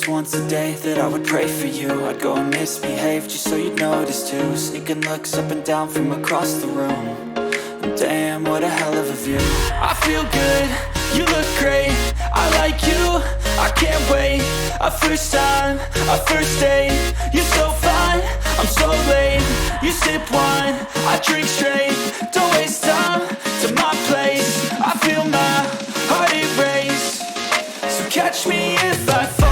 promised once a day that I would pray for you. I'd go and misbehave just so you'd notice too. Sneaking looks up and down from across the room. And damn, what a hell of a view. I feel good, you look great, I like you, I can't wait. A first time, a first date, you're so fine, I'm so late. You sip wine, I drink straight. Don't waste time to my place. I feel my heart erase. So catch me if I fall.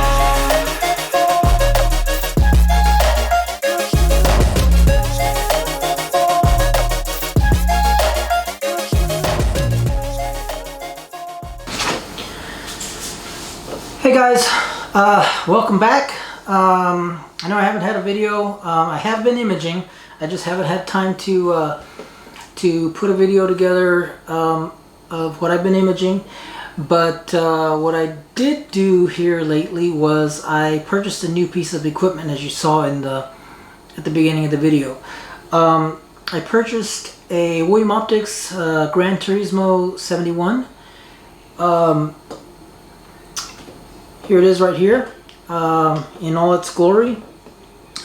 Hey guys, welcome back. I know I haven't had a video. I have been imaging. I just haven't had time to put a video together of what I've been imaging. But what I did do here lately was I purchased a new piece of equipment, as you saw at the beginning of the video. I purchased a William Optics Gran Turismo 71. Here it is right here in all its glory.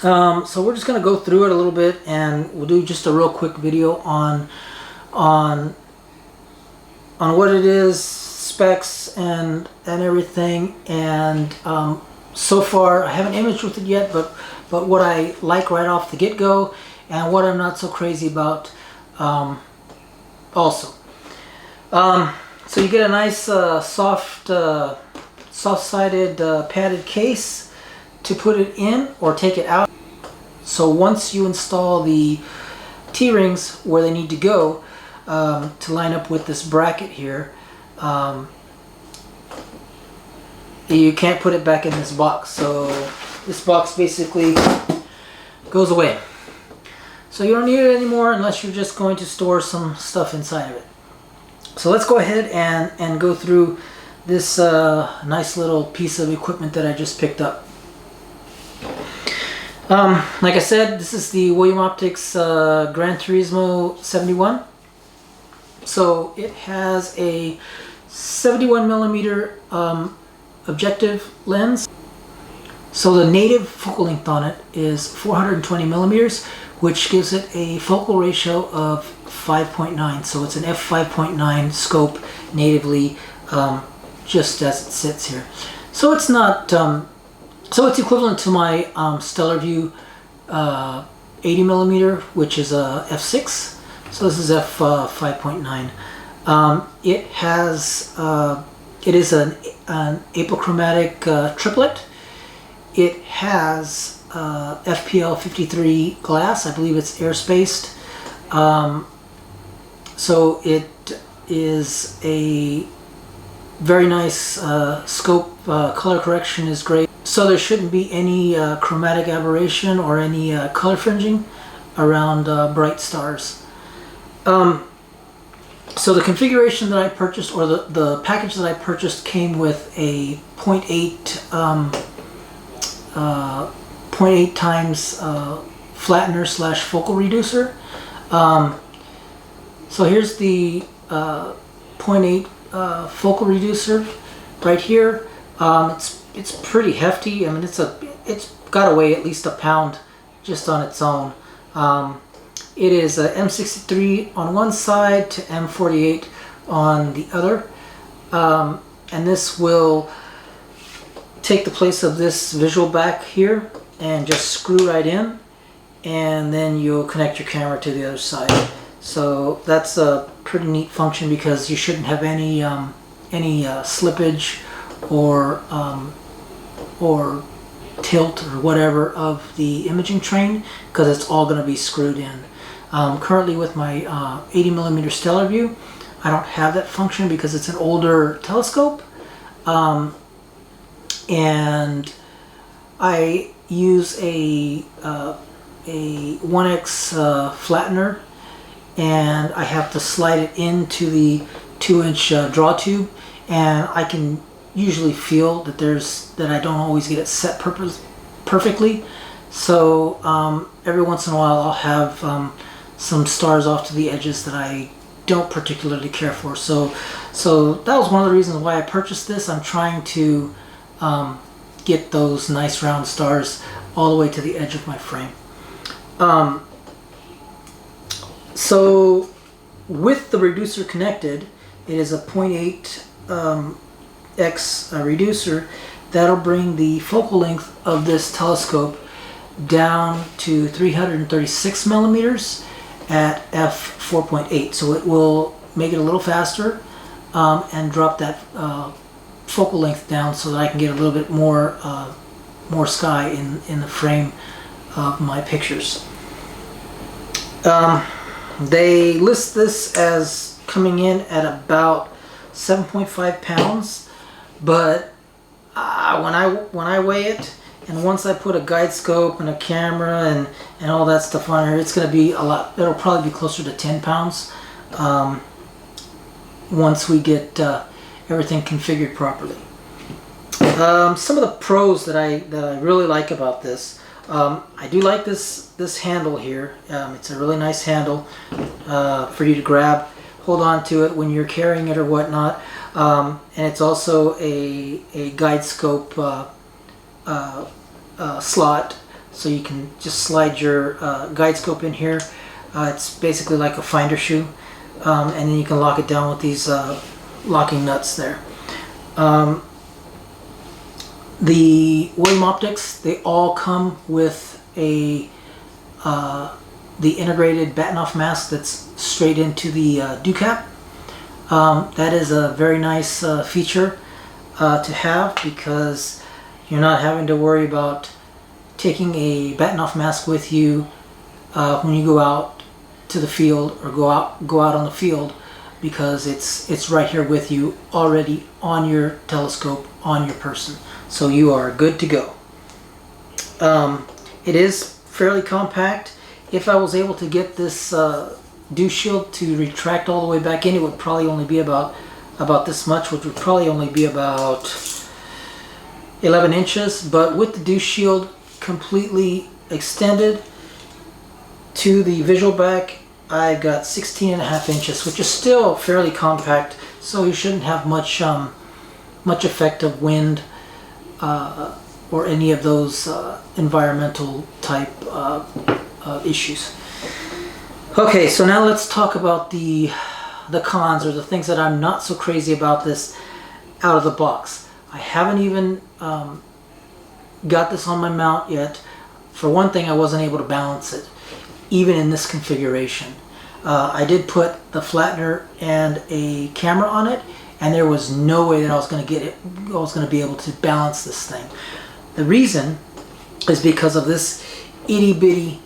So we're just going to go through it a little bit, and we'll do just a real quick video on what it is, specs and everything. And so far I haven't imaged with it yet, but what I like right off the get-go and what I'm not so crazy about also. So you get a nice soft-sided padded case to put it in or take it out. So once you install the T-rings where they need to go to line up with this bracket here, you can't put it back in this box. So this box basically goes away. So you don't need it anymore unless you're just going to store some stuff inside of it. So let's go ahead and go through this nice little piece of equipment that I just picked up. Like I said, this is the William Optics Gran Turismo 71. So it has a 71mm objective lens. So the native focal length on it is 420mm, which gives it a focal ratio of 5.9. So it's an f5.9 scope natively, just as it sits here. So it's not, so it's equivalent to my Stellarvue 80mm, which is a f6. So this is f5.9. It has, it is an Apochromatic triplet. It has FPL 53 glass. I believe it's air spaced. So it is a very nice scope. Color correction is great. So there shouldn't be any chromatic aberration or any color fringing around bright stars. So the configuration that I purchased, or the package that I purchased, came with a 0.8 times flattener / focal reducer. So here's the 0.8 focal reducer right here. It's pretty hefty. I mean, it's got to weigh at least a pound just on its own. It is a M63 on one side to M48 on the other, and this will take the place of this visual back here and just screw right in, and then you'll connect your camera to the other side. So that's a pretty neat function, because you shouldn't have any slippage or tilt or whatever of the imaging train, because it's all going to be screwed in. Currently with my 80mm Stellarvue, I don't have that function because it's an older telescope, and I use a 1x flattener, and I have to slide it into the 2-inch draw tube, and I can usually feel that I don't always get it set perfectly. So every once in a while I'll have some stars off to the edges that I don't particularly care for. So that was one of the reasons why I purchased this. I'm trying to get those nice round stars all the way to the edge of my frame. So with the reducer connected, it is a 0.8 x reducer that'll bring the focal length of this telescope down to 336 millimeters at f4.8. So it will make it a little faster and drop that focal length down so that I can get a little bit more sky in the frame of my pictures. They list this as coming in at about 7.5 pounds, but when I weigh it, and once I put a guide scope and a camera and all that stuff on here, it's going to be a lot. It'll probably be closer to 10 pounds once we get everything configured properly. Some of the pros that I really like about this, I do like this handle here. It's a really nice handle for you to grab, hold on to it when you're carrying it or whatnot. And it's also a guide scope slot, so you can just slide your guide scope in here. It's basically like a finder shoe, and then you can lock it down with these locking nuts there. The William Optics, they all come with the integrated batten-off mask that's straight into the dew cap. That is a very nice feature to have, because you're not having to worry about taking a batten-off mask with you when you go out to the field or go out on the field, because it's right here with you already on your telescope, on your person. So you are good to go. It is fairly compact. If I was able to get this dew shield to retract all the way back in, it would probably only be about this much, which would probably only be about 11 inches. But with the dew shield completely extended to the visual back, I've got 16.5 inches, which is still fairly compact, so you shouldn't have much effect of wind or any of those environmental type issues. Okay, so now let's talk about the cons, or the things that I'm not so crazy about this out of the box. I haven't even got this on my mount yet. For one thing, I wasn't able to balance it, even in this configuration. I did put the flattener and a camera on it, and there was no way that I was going to be able to balance this thing. The reason is because of this itty bitty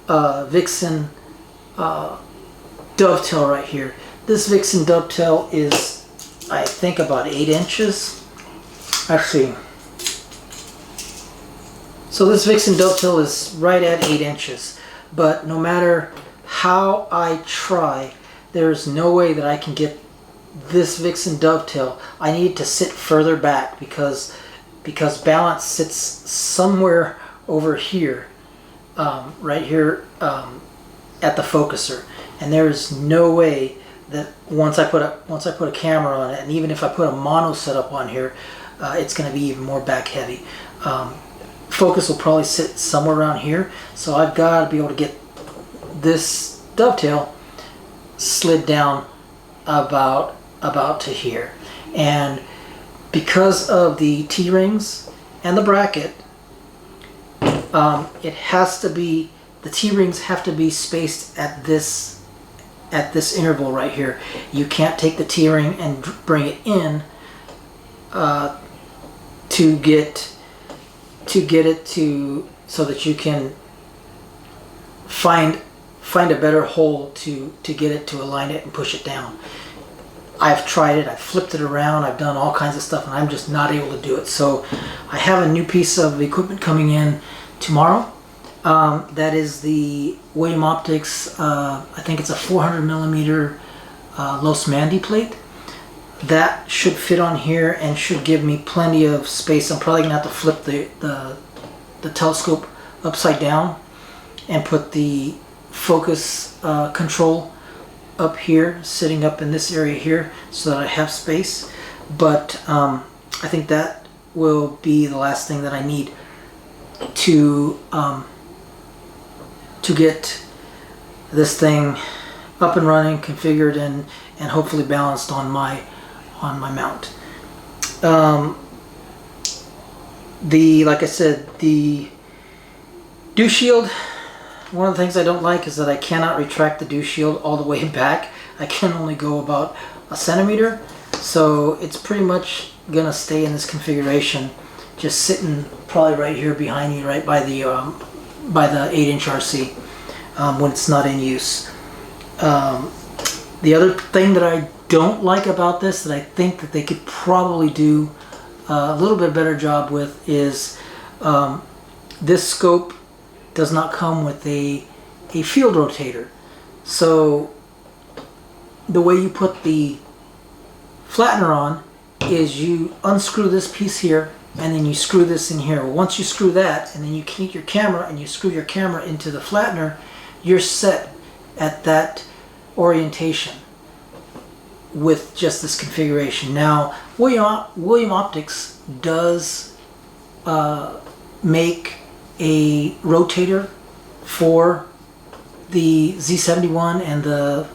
Vixen dovetail right here. This Vixen dovetail is, I think, about 8 inches. Actually, so this Vixen dovetail is right at 8 inches. But no matter how I try, there's no way that I can get this Vixen dovetail. I need to sit further back because balance sits somewhere over here, right here at the focuser, and there is no way that once I put a camera on it, and even if I put a mono setup on here, it's going to be even more back heavy. Focus will probably sit somewhere around here, so I've got to be able to get this dovetail slid down about to here. And because of the T-rings and the bracket, it has to be, the T-rings have to be spaced at this interval right here. You can't take the T-ring and bring it in to get it to, so that you can find a better hole to get it to align it and push it down. I've tried it, I've flipped it around, I've done all kinds of stuff, and I'm just not able to do it. So I have a new piece of equipment coming in tomorrow. That is the William Optics, I think it's a 400 millimeter Los Mandy plate. That should fit on here and should give me plenty of space. I'm probably gonna have to flip the telescope upside down and put the focus control up here, sitting up in this area here, so that I have space. But I think that will be the last thing that I need to get this thing up and running, configured, and hopefully balanced on my mount. Like I said, the dew shield, one of the things I don't like is that I cannot retract the dew shield all the way back. I can only go about a centimeter, so it's pretty much gonna stay in this configuration, just sitting probably right here behind you, right by the 8-inch RC when it's not in use. The other thing that I don't like about this, that I think that they could probably do a little bit better job with, is this scope does not come with a field rotator. So the way you put the flattener on is you unscrew this piece here and then you screw this in here. Once you screw that and then you keep your camera and you screw your camera into the flattener, you're set at that orientation with just this configuration. Now, William Optics does make a rotator for the Z71 and the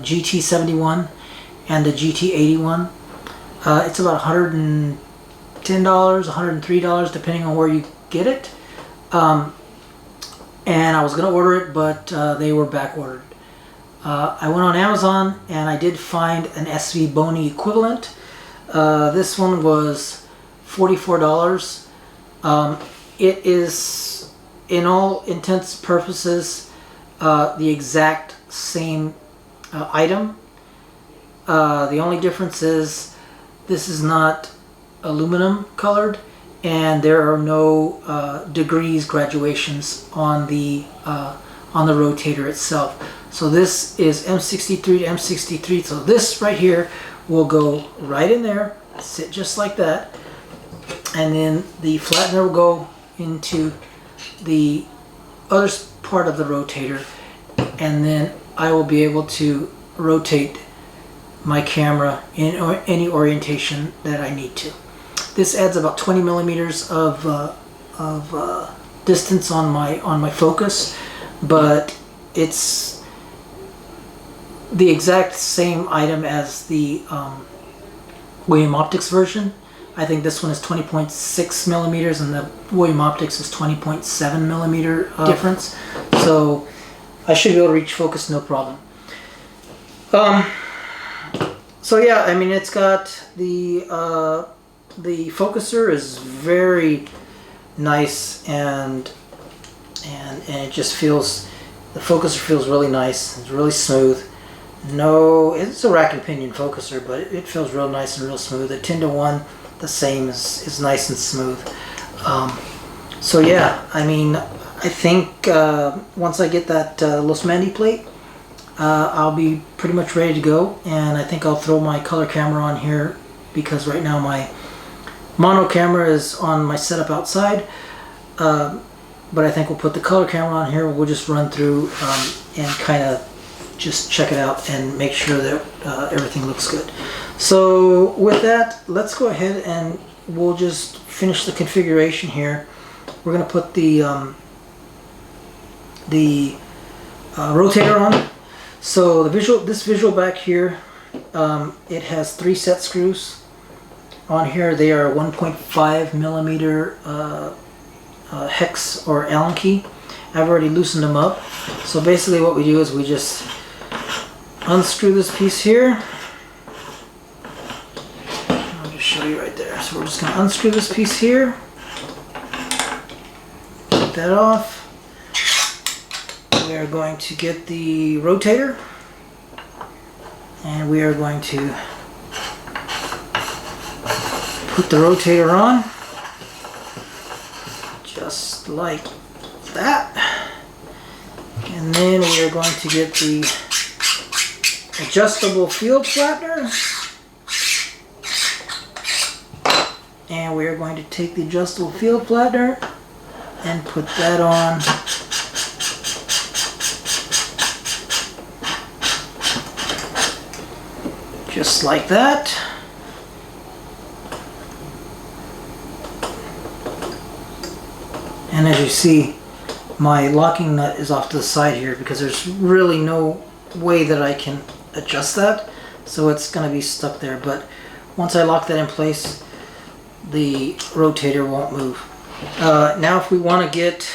GT71 and the GT81. It's about $110, $103 depending on where you get it. And I was gonna order it, but they were back ordered. I went on Amazon and I did find an SV Bony equivalent. This one was $44. It is, in all intents and purposes, the exact same item. The only difference is this is not aluminum colored, and there are no degrees graduations on the rotator itself. So this is M63 to M63. So this right here will go right in there, sit just like that, and then the flattener will go into the other part of the rotator, and then I will be able to rotate my camera in any orientation that I need to. This adds about 20 millimeters of distance on my focus, but it's the exact same item as the William Optics version. I think this one is 20.6 millimeters and the William Optics is 20.7 millimeter difference. So I should be able to reach focus no problem. So yeah, I mean, it's got the focuser is very nice, and it just feels, the focuser feels really nice. It's really smooth. No, it's a rack and pinion focuser, but it feels real nice and real smooth. The 10-to-1, the same, is nice and smooth. So yeah, I mean, I think once I get that Los Mandi plate, I'll be pretty much ready to go, and I think I'll throw my color camera on here, because right now my mono camera is on my setup outside, but I think we'll put the color camera on here. We'll just run through and kind of just check it out and make sure that everything looks good. So with that, let's go ahead and we'll just finish the configuration here. We're going to put the rotator on. So this visual back here, it has 3 set screws on here. They are 1.5 millimeter hex or Allen key. I've already loosened them up. So basically what we do is we just unscrew this piece here. I'll just show you right there. So we're just going to unscrew this piece here. Take that off. We are going to get the rotator, and we are going to put the rotator on just like that, and then we are going to get the adjustable field flattener, and we are going to take the adjustable field flattener and put that on just like that. And as you see, my locking nut is off to the side here because there's really no way that I can adjust that. So it's going to be stuck there. But once I lock that in place, the rotator won't move. Now if we want to get,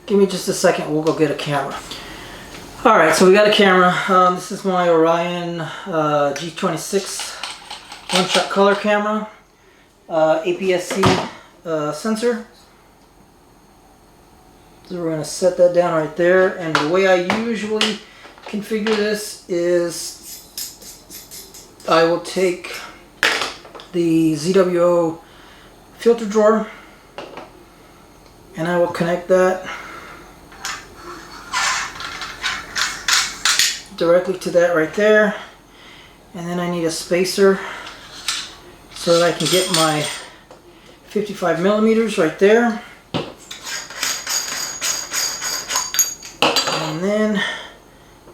give me just a second, we'll go get a camera. Alright, so we got a camera. This is my Orion G26 one-shot color camera. APS-C sensor. So we're going to set that down right there. And the way I usually configure this is I will take the ZWO filter drawer and I will connect that directly to that right there, and then I need a spacer so that I can get my 55 millimeters right there, and then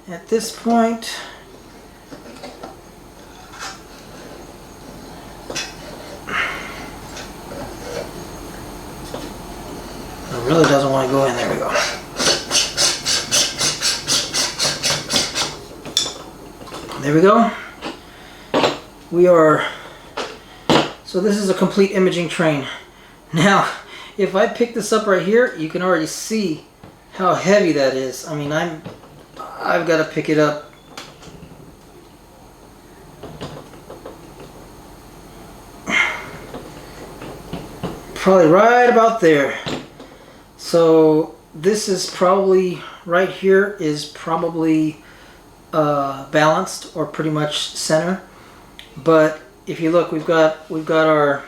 at this point it really doesn't want to go in. There we go. There we go. We are, so this is a complete imaging train. Now, if I pick this up right here, you can already see how heavy that is. I mean, I've got to pick it up. Probably right about there. So this is probably, right here is probably balanced or pretty much center. But if you look, we've got our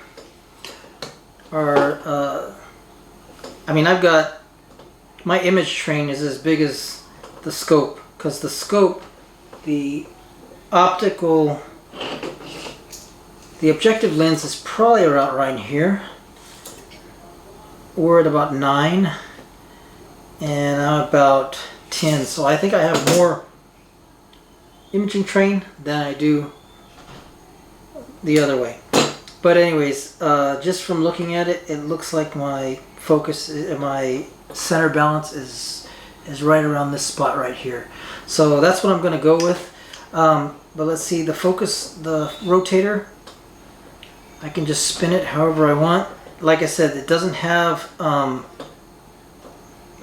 I mean, I've got, my image train is as big as the scope, because the scope, the objective lens is probably around right here. We're at about 9 and I'm about 10, so I think I have more imaging train than I do the other way. But anyways, just from looking at it, it looks like my focus, my center balance is right around this spot right here. So that's what I'm going to go with. But let's see, the focus, the rotator, I can just spin it however I want. Like I said, it doesn't have,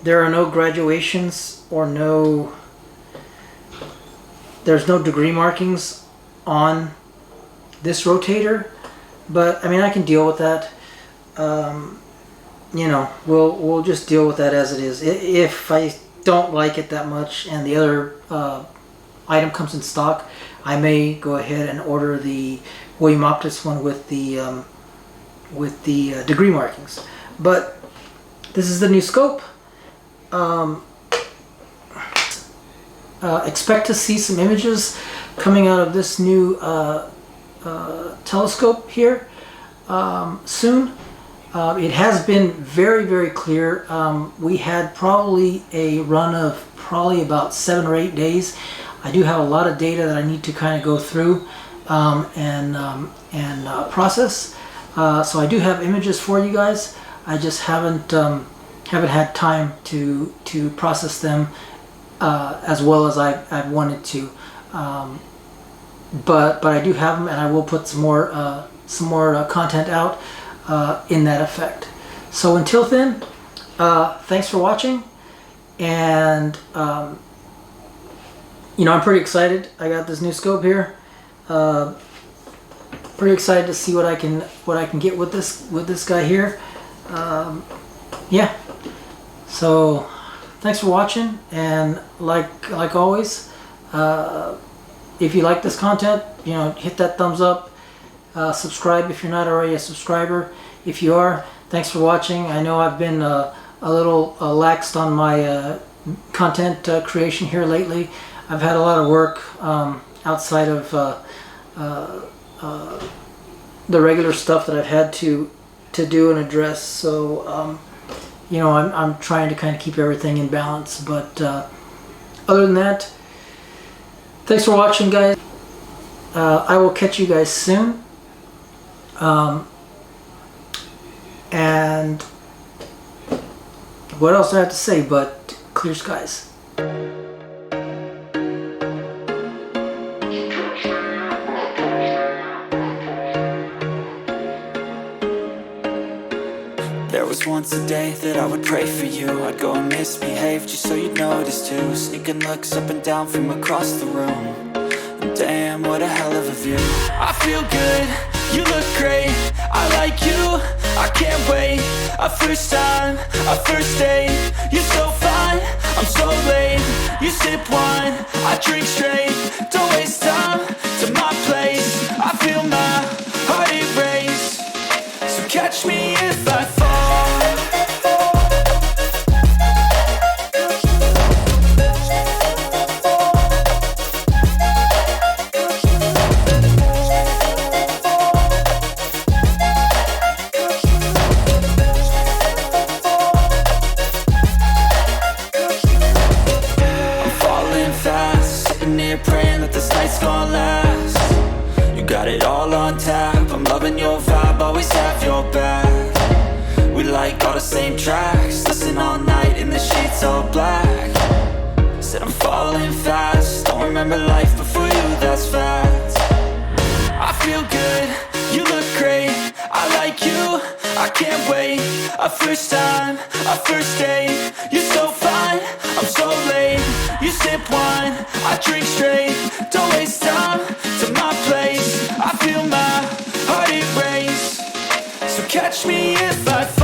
there are no graduations or there's no degree markings on this rotator, but I mean, I can deal with that. You know, we'll just deal with that as it is. If I don't like it that much and the other item comes in stock, I may go ahead and order the William Optics one with the degree markings. But this is the new scope. Expect to see some images coming out of this new telescope here soon. It has been very, very clear. We had probably a run of probably about 7 or 8 days. I do have a lot of data that I need to kind of go through and process. So I do have images for you guys. I just haven't had time to process them as well as I wanted to. But I do have them, and I will put some more content out in that effect. So until then, thanks for watching, and you know, I'm pretty excited. I got this new scope here. Pretty excited to see what I can get with this guy here. Yeah. So thanks for watching, and like always, if you like this content, you know, hit that thumbs up. Subscribe if you're not already a subscriber. If you are, thanks for watching. I know I've been a little laxed on my content creation here lately. I've had a lot of work outside of the regular stuff that I've had to do and address. So you know, I'm trying to kind of keep everything in balance. But other than that, thanks for watching, guys. I will catch you guys soon. And what else do I have to say but clear skies? There was once a day that I would pray for you. I'd go and misbehave just so you'd notice too. Sneaking looks up and down from across the room. And damn, what a hell of a view. I feel good, you look great, I like you, I can't wait. A first time, a first date, you're so fine, I'm so late. You sip wine, I drink straight. Don't waste time to my place. I feel my heart erase. So catch me if I fall. Praying that this night's gonna last. You got it all on tap, I'm loving your vibe, always have your back. We like all the same tracks, listen all night in the sheets all black. Said I'm falling fast, don't remember life before you, that's fact. I feel good, you look great, I like you, I can't wait. A first time, a first date, you're so fine, I'm so late. You sip wine, I drink straight. Don't waste time to my place. I feel my heart erase. So catch me if I fall.